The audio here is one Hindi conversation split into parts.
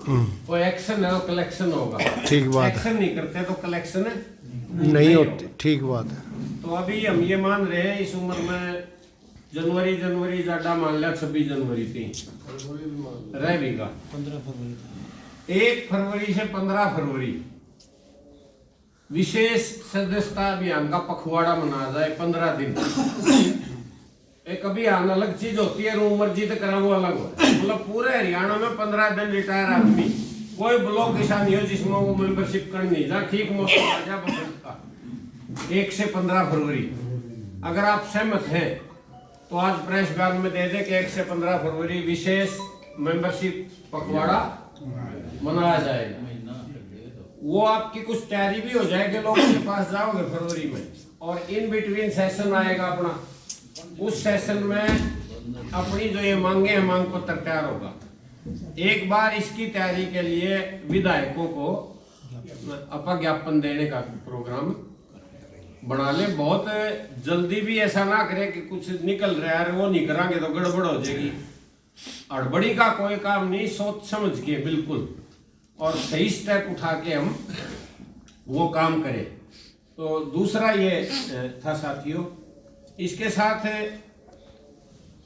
वो एक्शन है, वो कलेक्शन होगा। ठीक बात है। एक्शन नहीं करते तो कलेक्शन नहीं होती, ठीक बात है। तो अभी हम ये मान रहे हैं इस उम्र में जनवरी ज्यादा मान लिया 26 जनवरी थी रह भी का 15 फरवरी 1 फरवरी से 15 फरवरी विशेष सदस्यता अभियान का पखवाड़ा मनाया जाए 15 दिन। एक अभियान अलग चीज होती है, रूम मर्जी तो करा वो अलग हो। मतलब पूरे हरियाणा में 15 दिन रिटायर आदमी कोई ब्लॉक ऐसा नहीं हो जिसमें वो मेंबरशिप करनी जा। ठीक मौसम आ जा बसंत का 1 से 15 फरवरी। अगर आप सहमत हैं तो आज प्रेस बयान में दे दे कि 1 से 15 फरवरी विशेष मेंबरशिप पखवाड़ा मनाया जाएगा। वो आपकी कुछ तैयारी भी हो जाएगी, लोगों के पास जाओगे फरवरी में, और इन बिटवीन सेशन आएगा अपना। उस सेशन में अपनी जो ये मांगे हैं मांग पत्र तैयार होगा। एक बार इसकी तैयारी के लिए विधायकों को अपना ज्ञापन देने का प्रोग्राम बना ले। बहुत जल्दी भी ऐसा ना करे कि कुछ निकल रहा है वो नहीं करांगे तो गड़बड़ हो जाएगी। हड़बड़ी का कोई काम नहीं, सोच समझ के बिल्कुल और सही स्टेप उठा के हम वो काम करें। तो दूसरा ये था साथियों, इसके साथ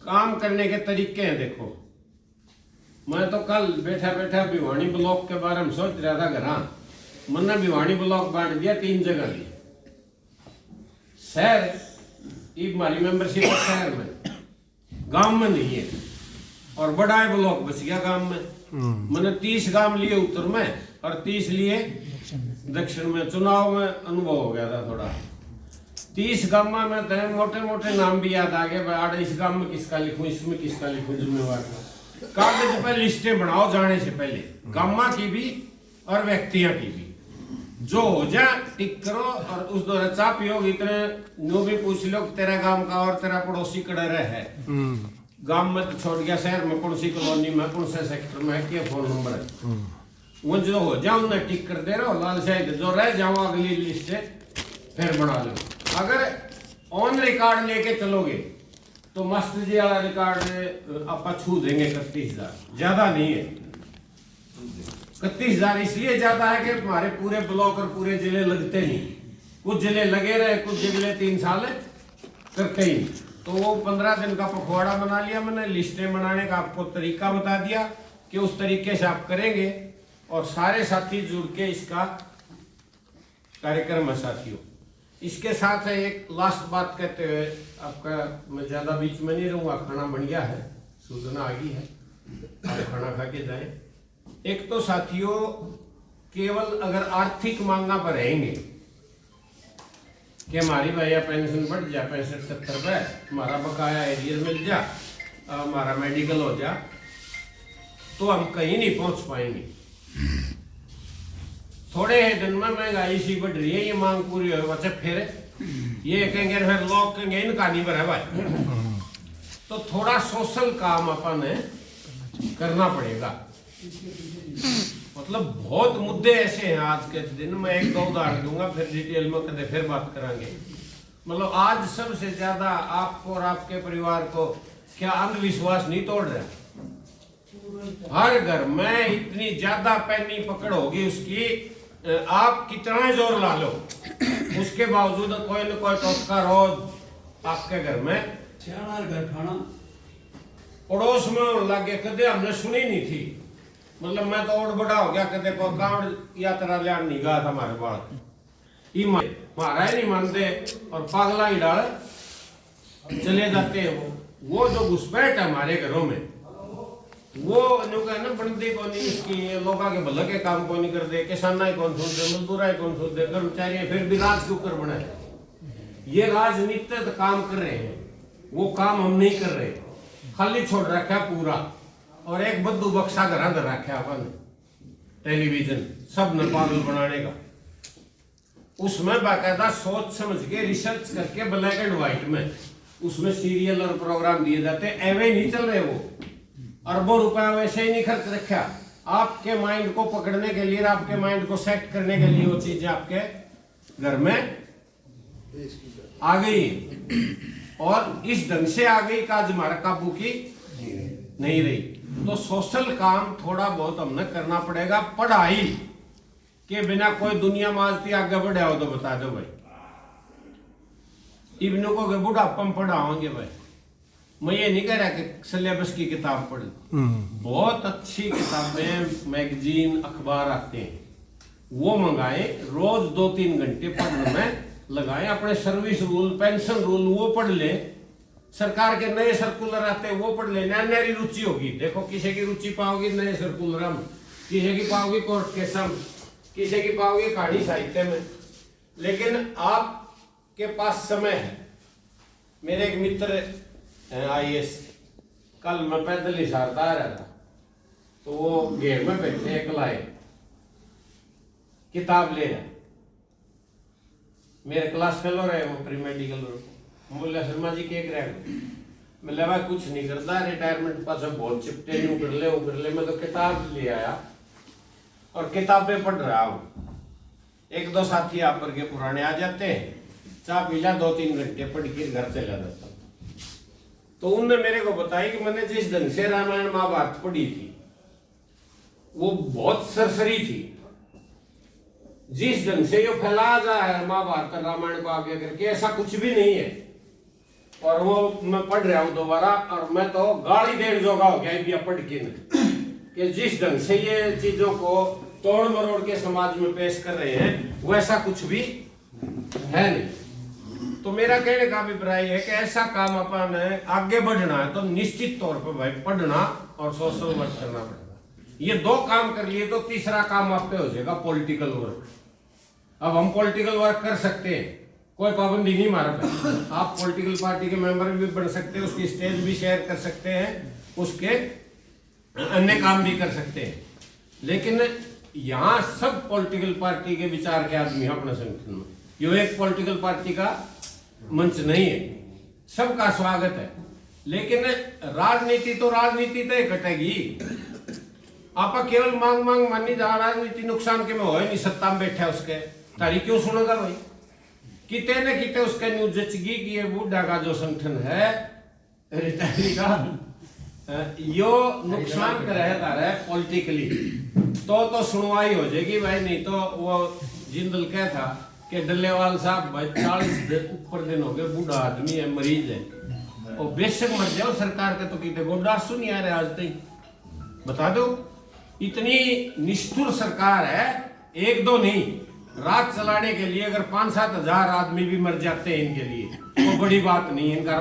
काम करने के तरीके हैं। देखो, मैं तो कल बैठा बैठा भिवानी ब्लॉक के बारे में सोच रहा था घर। मैंने भिवानी ब्लॉक बांट दिया 3 जगह लिए। शहर ये हमारी मेंबरशिप शहर में, गांव में नहीं है, और बड़ा है ब्लॉक बच गया गांव में। मैंने 30 गांव लिए उत्तर में और 30 लिए दक्षिण में। चुनाव में अनुभव हो गया था थोड़ा। 30 गांव में तो मोटे मोटे नाम भी याद आ गए। इस गांव में किसका लिखूं, इसमें किसका लिखूं जिम्मेवार। कागज पर लिस्टें बनाओ जाने से पहले, गांव की भी और व्यक्तियों की भी। जो हो जाए टिक करो, और उस दौरान चाह पियो इतने नो भी पूछ लो तेरा गांव का और तेरा पड़ोसी कड़ा है। गांव में तो छोड़ गया, शहर में कौन सी कॉलोनी में कौन से सेक्टर में क्या फोन नंबर है, वो जो हो जाओ उन्हें टिक कर दे रहो। लाल शायद जो रह जाओ अगली लिस्ट फिर बना लो। अगर ऑन रिकॉर्ड लेके चलोगे तो मस्त जी वाला रिकॉर्ड आप छू देंगे 31,000। ज्यादा नहीं है 31,000, इसलिए ज्यादा है कि हमारे पूरे ब्लॉक और पूरे जिले लगते नहीं। कुछ जिले लगे रहे, कुछ जिले 3 साल करते ही नहीं। तो वो 15 दिन का पखवाड़ा बना लिया मैंने। लिस्टें बनाने का आपको तरीका बता दिया कि उस तरीके से आप करेंगे, और सारे साथी जुड़ के इसका कार्यक्रम है साथियों। इसके साथ एक लास्ट बात कहते हुए आपका, मैं ज्यादा बीच में नहीं रहूंगा, खाना बन गया है, सूचना आ गई है, आप खाना खा के जाए। एक तो साथियों, केवल अगर आर्थिक मांगा पर रहेंगे कि हमारी भैया पेंशन बढ़ जा 65-70 रुपए, हमारा बकाया एरियर मिल जा, हमारा मेडिकल हो जा, तो हम कहीं नहीं पहुंच पाएंगे। थोड़े ही दिन में महंगाई सी बढ़ रही है, ये मांग पूरी हो बच्चे फिर ये कहेंगे, फिर लोग कहेंगे इनका नहीं भरा भाई। तो थोड़ा सोशल काम अपन करना पड़ेगा। मतलब बहुत मुद्दे ऐसे हैं आज के दिन में, 1-2 उदाहरण दूंगा, फिर डिटेल में कदे फिर बात करेंगे। मतलब आज सबसे ज्यादा आपको और आपके परिवार को क्या अंधविश्वास नहीं तोड़ रहा? हर घर में इतनी ज्यादा पैनी पकड़ होगी उसकी, आप कितना जोर ला लो उसके बावजूद कोई न कोई टोटका रोज आपके घर में घर खाना पड़ोस में लगे। कदे हमने सुनी नहीं थी। मतलब मैं तो और बड़ा हो गया, कदे को कांड यात्रा लिया नहीं गया था हमारे बाल मारा ही नहीं मानते, और पागला ही डाल चले जाते हैं। वो जो घुसपैठ है हमारे घरों में, वो जो है ना बनती कौन नहीं, इसकी लोगों के भले के काम को नहीं करते, किसान ही कौन सुनते, मजदूर ही कौन सुनते, कर्मचारी फिर भी राज के ऊपर बने। ये राजनीतिक काम कर रहे हैं, वो काम हम नहीं कर रहे, खाली छोड़ रखा पूरा। और एक बद्दू बक्सा घर अंदर रखा अपन टेलीविजन, सब न पागल बनाने का। उसमें बाकायदा सोच समझ के रिसर्च करके ब्लैक एंड व्हाइट में उसमें सीरियल और प्रोग्राम दिए जाते, एवे नहीं चल रहे। वो अरबों रुपया वैसे ही नहीं खर्च रखा आपके माइंड को पकड़ने के लिए, आपके माइंड को सेट करने के लिए। वो चीजें आपके घर में आ गई, और इस ढंग से आ गई का आज हमारा काबू की नहीं रही। तो सोशल काम थोड़ा बहुत हमने करना पड़ेगा। पढ़ाई के बिना कोई दुनिया माजती आगे बढ़े हो तो बता दो भाई। इब्नों को बुढ़ापा में पढ़ाओगे भाई। मैं ये नहीं कह रहा कि सिलेबस की किताब पढ़, बहुत अच्छी किताबें मैगजीन अखबार आते हैं वो मंगाएं, रोज 2-3 घंटे पढ़ने में लगाएं। अपने सर्विस रूल, पेंशन रूल वो पढ़ ले, सरकार के नए सर्कुलर आते हैं वो पढ़ ले। नई रुचि होगी। देखो किसी की रुचि पाओगी नए सर्कुलर में, किसी की पाओगी कोर्ट केस में, किसी की पाओगी कहानी साहित्य में। लेकिन आपके पास समय है। मेरे एक मित्र IAS, कल मैं पैदल ही सारता आ रहा था तो वो घेर में बैठे अकेला है, किताब ले रहा। मेरे क्लास फेलो रहे वो प्री मेडिकल। बोला शर्मा जी क्या करे? मैं लगा कुछ नहीं करता, रिटायरमेंट पास बहुत चिपटे यूं कर ले। मैं तो किताब ले आया और किताबें पढ़ रहा हूँ। 1-2 साथी आप पर के पुराने आ जाते हैं, चाय पी ला, 2-3 घंटे पढ़ के घर चला जाता। तो उनने मेरे को बताया कि मैंने जिस ढंग से रामायण महाभारत पढ़ी थी वो बहुत सरसरी थी। जिस ढंग से ये फैला जा है महाभारत और रामायण को आगे करके, ऐसा कुछ भी नहीं है। और वो मैं पढ़ रहा हूं दोबारा और मैं तो गाली देर जोगा हो गया भी पढ़ के कि जिस ढंग से ये चीजों को तोड़ मरोड़ के समाज में पेश कर रहे हैं वैसा कुछ भी है नहीं। तो मेरा कहने का अभिप्राय है कि ऐसा काम अपन आगे बढ़ना है तो निश्चित तौर पर भाई पढ़ना और सोशल वर्क करना पड़ेगा। ये 2 काम कर लिए तो तीसरा काम आप पे हो जाएगा पॉलिटिकल वर्क। अब हम पॉलिटिकल वर्क कर सकते हैं, कोई पाबंदी नहीं मारा था। आप पॉलिटिकल पार्टी के मेंबर भी बन सकते हैं, उसकी स्टेज भी शेयर कर सकते हैं, उसके अन्य काम भी कर सकते हैं। लेकिन यहाँ सब पॉलिटिकल पार्टी के विचार के आदमी हैं अपने संगठन में। ये एक पॉलिटिकल पार्टी का मंच नहीं है, सबका स्वागत है। लेकिन राजनीति तो राजनीति तय कटेगी। आप केवल मांग मानी जा, राजनीति नुकसान के में हो नहीं, सत्ता में बैठा उसके तारी क्यों सुनेगा भाई? किते न किते उसके न्यूज जचगी कि ये बूढ़ा का जो संगठन है रिटायरी का यो नुकसान कर रहा है पॉलिटिकली, तो सुनवाई हो जाएगी भाई। नहीं तो वो जिंदल क्या था कि डल्लेवाल साहब भाई 40 ऊपर दिन हो गए, बूढ़ा आदमी है, मरीज है, और बेशक मर जाओ सरकार के तो कितने गोडा सुनी आ रहे आज तक। बता दो, इतनी निष्ठुर सरकार है। 1-2 नहीं, राज चलाने के लिए अगर 5-7 हजार आदमी भी मर जाते हैं इनके लिए तो बड़ी बात नहीं है। इनका